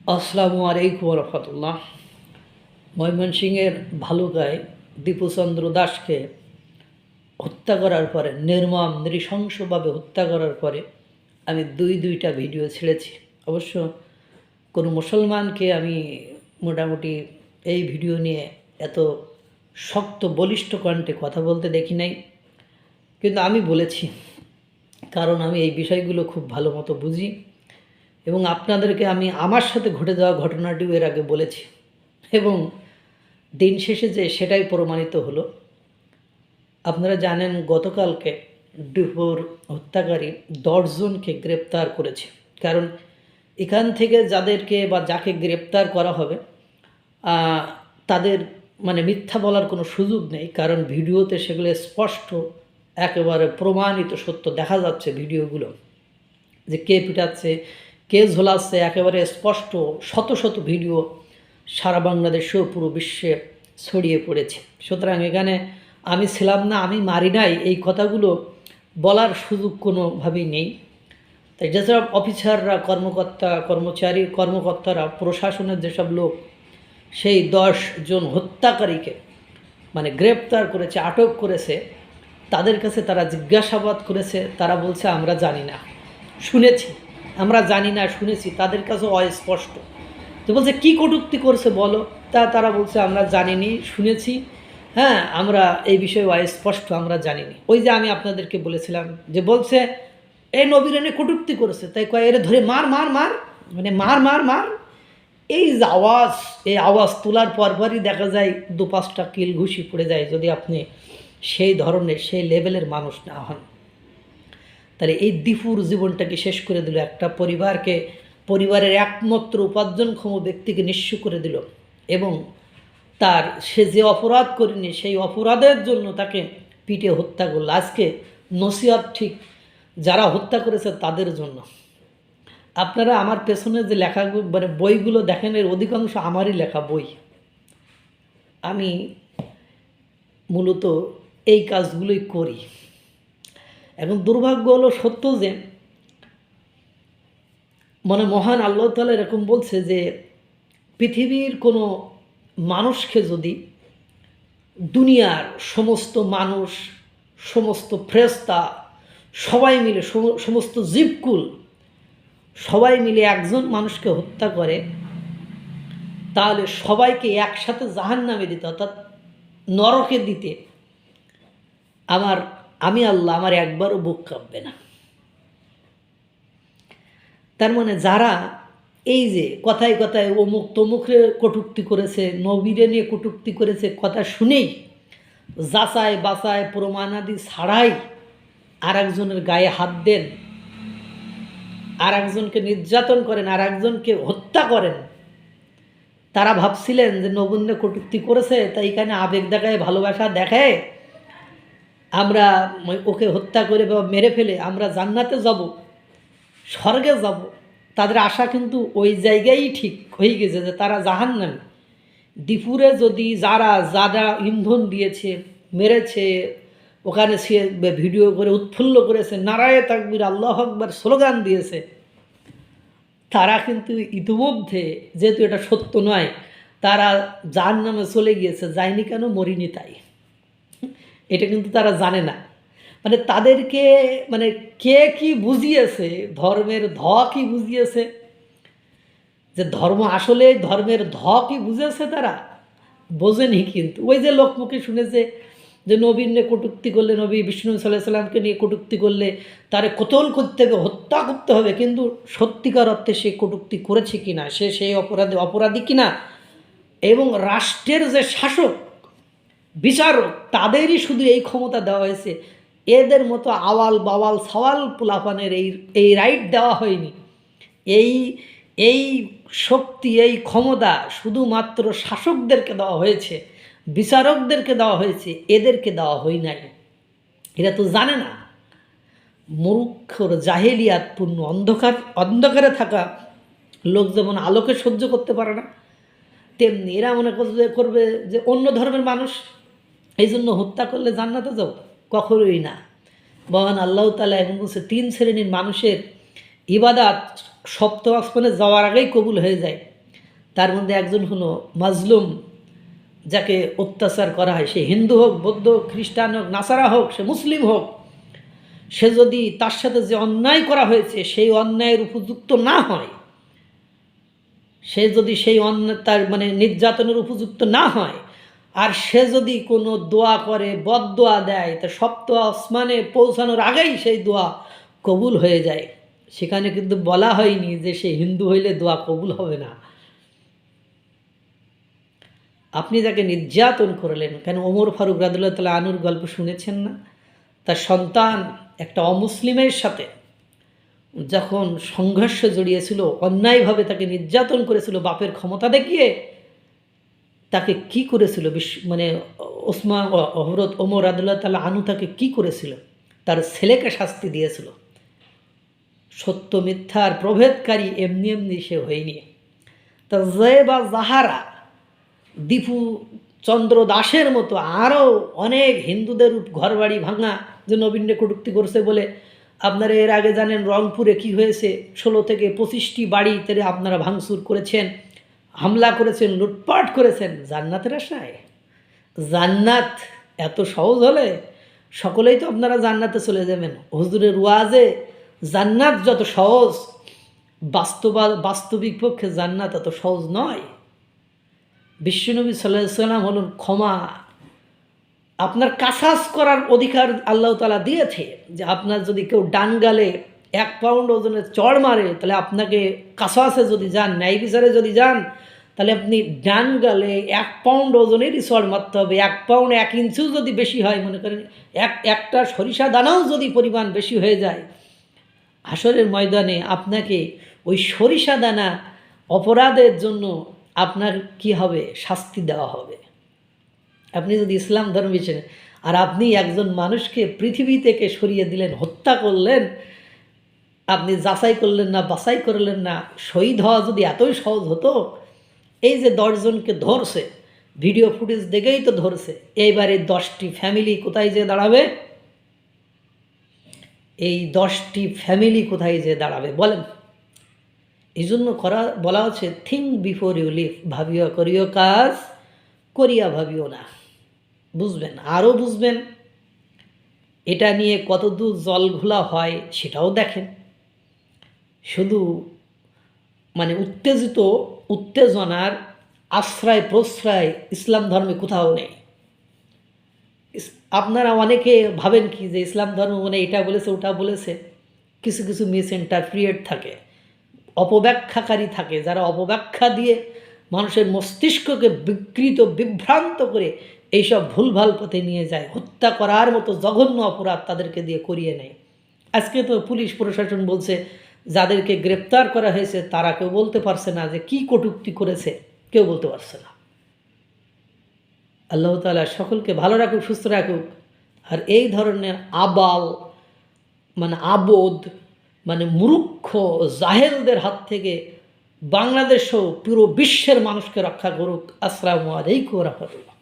আসসালামু আলাইকুম রহমতুল্লাহ। ময়মনসিংহের ভালুকায় দীপুচন্দ্র দাসকে হত্যা করার পরে, নির্মম নৃশংসভাবে হত্যা করার পরে আমি দুইটা ভিডিও ছেড়েছি। অবশ্য কোনো মুসলমানকে আমি মোটামুটি এই ভিডিও নিয়ে এত শক্ত বলিষ্ঠ কণ্ঠে কথা বলতে দেখি নাই, কিন্তু আমি বলেছি, কারণ আমি এই বিষয়গুলো খুব ভালো মতো বুঝি এবং আপনাদেরকে আমি আমার সাথে ঘটে যাওয়া ঘটনাটিও এর আগে বলেছি এবং দিন শেষে যে সেটাই প্রমাণিত হলো। আপনারা জানেন গতকালকে ডিপোর হত্যাকারী 10 জনকে গ্রেপ্তার করেছে। কারণ এখান থেকে যাদেরকে বা যাকে গ্রেপ্তার করা হবে তাদের মিথ্যা বলার কোনো সুযোগ নেই, কারণ ভিডিওতে সেগুলো স্পষ্ট একেবারে প্রমাণিত সত্য দেখা যাচ্ছে। ভিডিওগুলো যে কে পিটাচ্ছে, কে ঝোলাচ্ছে, একেবারে স্পষ্ট শত শত ভিডিও সারা বাংলাদেশেও পুরো বিশ্বে ছড়িয়ে পড়েছে। সুতরাং এখানে আমি ছিলাম না, আমি মারি নাই, এই কথাগুলো বলার সুযোগ কোনোভাবেই নেই। তাই যেসব অফিসাররা, কর্মকর্তারা, প্রশাসনের যেসব লোক সেই 10 জন হত্যাকারীকে গ্রেপ্তার করেছে, আটক করেছে, তাদের কাছে তারা জিজ্ঞাসাবাদ করেছে। তারা বলছে আমরা জানি না, শুনেছি। আমরা জানি না, শুনেছি, তাদের কাছে অস্পষ্ট। তো বলছে কী কটূক্তি করছে বলো, তারা বলছে আমরা জানিনি, শুনেছি, হ্যাঁ আমরা এই বিষয়ে অস্পষ্ট, আমরা জানিনি। ওই যে আমি আপনাদেরকে বলেছিলাম যে বলছে এই নবীর এনে কটূক্তি করেছে, তাই কয় এর ধরে মার মার মার, মার মার মার। এই যে আওয়াজ, এই আওয়াজ তোলার পরপরই দেখা যায় 2-5টা কিল ঘুষি পড়ে যায়, যদি আপনি সেই ধরনের, সেই লেভেলের মানুষ না হন। তাহলে এই দীপুর জীবনটাকে শেষ করে দিল, একটা পরিবারের একমাত্র উপার্জনক্ষম ব্যক্তিকে নিঃস্ব করে দিল এবং সে যে অপরাধ করেনি সেই অপরাধের জন্য তাকে পিটে হত্যা করল। আজকে নসিহত ঠিক যারা হত্যা করেছে তাদের জন্য। আপনারা আমার পেছনে যে লেখা বইগুলো দেখেন, এর অধিকাংশ আমারই লেখা বই। আমি মূলত এই কাজগুলোই করি। এখন দুর্ভাগ্য হলো সত্য যে মহান আল্লাহ তাআলা এরকম বলছে যে পৃথিবীর কোনো মানুষকে যদি দুনিয়ার সমস্ত মানুষ, সমস্ত ফেরেশতা সবাই মিলে, সমস্ত জীবকুল সবাই মিলে একজন মানুষকে হত্যা করে, তাহলে সবাইকে একসাথে জাহান্নামে দিতে, অর্থাৎ নরকে দিতে আমি আল্লাহ আমার একবারও বুক কাঁপবে না। তার যারা এই যে কথায় কথায় অমুক তমুকরে কটূক্তি করেছে, নবীরে নিয়ে কটূক্তি করেছে, কথা শুনেই যাচাই বাছাই প্রমাণাদি ছাড়াই আর একজনের গায়ে হাত দেন, আর একজনকে নির্যাতন করেন, আর একজনকে হত্যা করেন, তারা ভাবছিলেন যে নবীনে কটূক্তি করেছে তাই এখানে আবেগ দেখায়, ভালোবাসা দেখায়, আমরা ওকে হত্যা করে বা মেরে ফেলে আমরা জান্নাতে যাব, স্বর্গে যাব। তাদের আশা কিন্তু ওই জায়গায় ঠিক হয়ে গেছে যে তারা জাহান্নামী। দীপুরে যদি যারা ইন্ধন দিয়েছে, মেরেছে, ওখানে সে ভিডিও করে উৎফুল্ল করেছে, নারায়ে তাকবীর, আল্লাহু আকবার স্লোগান দিয়েছে, তারা কিন্তু ইতিমধ্যে, যেহেতু এটা সত্য নয়, তারা জাহান্নামে চলে গিয়েছে। যায়নি কেন? মরিনি তাই। এটা কিন্তু তারা জানে না। তাদেরকে কে কি বুঝিয়েছে, ধর্মের কি বুঝিয়েছে, যে ধর্ম আসলে ধর্মের কি বুঝেছে, তারা বোঝেনি। কিন্তু ওই যে লোকমুখে শুনেছে যে নবীর নিয়ে কটূক্তি করলে, নবী বিষ্ণু সাল্লাল্লাহু আলাইহি সাল্লামকে নিয়ে কটূক্তি করলে তারে কতল করতে হবে, হত্যা করতে হবে। কিন্তু সত্যিকার অর্থে সে কটূক্তি করেছে কিনা, সে সেই অপরাধী কিনা, এবং রাষ্ট্রের যে শাসক, বিচারক, তাদেরই শুধু এই ক্ষমতা দেওয়া হয়েছে। এদের মতো আওয়াল বাওয়াল সওয়াল পোলাপানের এই রাইট দেওয়া হয়নি। এই শক্তি, এই ক্ষমতা শুধুমাত্র শাসকদেরকে দেওয়া হয়েছে, বিচারকদেরকে দেওয়া হয়েছে, এদেরকে দেওয়া হয় নাই। এরা তো জানে না। মূর্খর জাহেলিয়াতপূর্ণ অন্ধকারে থাকা লোক যেমন আলোকে সহ্য করতে পারে না, তেমনি এরা মনে করবে যে অন্য ধর্মের মানুষ, এই জন্য হত্যা করলে জান্নাতে যাব, কখনোই না। মহান আল্লাহ তাআলা এখন বলছে 3 শ্রেণীর মানুষের ইবাদত সপ্তম আসমানে যাওয়ার আগেই কবুল হয়ে যায়। তার মধ্যে একজন হলো মাজলুম, যাকে অত্যাচার করা হয়, সে হিন্দু হোক, বৌদ্ধ, খ্রিস্টান হোক, নাসারা হোক, সে মুসলিম হোক, সে যদি তার সাথে যে অন্যায় করা হয়েছে সেই অন্যায়ের উপযুক্ত না হয়, সে যদি সেই তার মানে নির্যাতনের উপযুক্ত না হয়, আর সে যদি কোনো দোয়া করে, বদদোয়া দেয়, তা সপ্ত আসমানে পৌঁছানোর আগেই সেই দোয়া কবুল হয়ে যায়। সেখানে কিন্তু বলা হয়নি যে সে হিন্দু হইলে দোয়া কবুল হবে না। আপনি যাকে নির্যাতন করলেন, কেন ওমর ফারুক রাদিয়াল্লাহু তাআলা আনহুর গল্প শুনেছেন না? তার সন্তান একটা অমুসলিমের সাথে যখন সংঘর্ষে জড়িয়েছিল, অন্যায়ভাবে তাকে নির্যাতন করেছিল বাপের ক্ষমতা দেখিয়ে, তাকে কি করেছিল মানে ওসমান হযরত ওমর রাদিয়াল্লাহু তাআলা আনহু তাকে কি করেছিল? তার ছেলেকে শাস্তি দিয়েছিল। সত্য মিথ্যার প্রভেদকারী এমনি এমনি সে হয়নি। তা জয়েবা জাহারা, দীপু চন্দ্র দাসের মতো আরও অনেক হিন্দুদের ঘরবাড়ি ভাঙা, যে নবীনে কটূক্তি করছে বলে। আপনারা এর আগে জানেন রংপুরে কি হয়েছে, 16 থেকে 25টি বাড়িতে আপনারা ভাঙচুর করেছেন, হামলা করেছেন, লুটপাট করেছেন জান্নাতের আশায়। জান্নাত এত সহজ হলে সকলেই তো আপনারা জান্নাতে চলে যাবেন। হুজুরের ওয়াজে জান্নাত যত সহজ, বাস্তবিক পক্ষে জান্নাত এত সহজ নয়। বিশ্বনবী সাল্লাল্লাহু আলাইহি ওয়াসাল্লাম হলেন ক্ষমা। আপনার কাসাস করার অধিকার আল্লাহ তাআলা দিয়েছে, যে আপনার যদি কেউ ডান গালে 1 পাউন্ড ওজনের চড় মারে, তাহলে আপনাকে কাসাসে যদি যান, ন্যায় বিচারে যদি যান, তাহলে আপনি ডান গালে 1 পাউন্ড ওজনেরই চড় মারতে হবে। 1 পাউন্ড 1 ইঞ্চিও যদি বেশি হয়, মনে করেন একটা সরিষা দানাও যদি পরিমাণ বেশি হয়ে যায়, হাসরের ময়দানে আপনাকে ওই সরিষা দানা অপরাধের জন্য আপনার কি হবে? শাস্তি দেওয়া হবে। আপনি যদি ইসলাম ধর্ম বেছে, আর আপনি একজন মানুষকে পৃথিবী থেকে সরিয়ে দিলেন, হত্যা করলেন, আপনি যাচাই করলেন না, বাছাই করলেন না। শহীদ হওয়া যদি এতই সহজ হতো, এই যে 10 জনকে ধরছে, ভিডিও ফুটেজ দেখেই তো ধরছে, এইবারে 10টি ফ্যামিলি কোথায় যেয়ে দাঁড়াবে? এই 10টি ফ্যামিলি কোথায় যেয়ে দাঁড়াবে বলেন? এই জন্য বলা হচ্ছে থিঙ্ক বিফোর ইউ লিভ, ভাবিও করিও কাজ, করিয়া ভাবিও না। বুঝবেন, আরও বুঝবেন। এটা নিয়ে কতদূর জল ঘোলা হয় সেটাও দেখেন। শুধু মানে উত্তেজনার আশ্রয় প্রশ্রয় ইসলাম ধর্মে কোথাও নেই। আপনারা অনেকে ভাবেন কি যে ইসলাম ধর্ম মানে এটা বলেছে ওটা বলেছে, কিছু কিছু মিস ইন্টারপ্রিয়েট থাকে, অপব্যাখ্যাকারী থাকে, যারা অপব্যাখ্যা দিয়ে মানুষের মস্তিষ্ককে বিভ্রান্ত করে এইসব ভুলভাল পথে নিয়ে যায়। হত্যা করার মতো জঘন্য অপরাধ তাদেরকে দিয়ে করিয়ে নেয়। আজকে তো পুলিশ প্রশাসন বলছে যাদেরকে গ্রেপ্তার করা হয়েছে তারা কেউ বলতে পারছে না যে কি কটূক্তি করেছে, কেউ বলতে পারছে না। আল্লাহ তাআলা সকলকে ভালো রাখুক, সুস্থ রাখুক। আর এই ধরনের আবোধ মূর্খ জাহেলদের হাত থেকে বাংলাদেশ ও পুরো বিশ্বের মানুষকে রক্ষা করুক। আসসালামু আলাইকুম ওয়া রাহমাতুল্লাহ।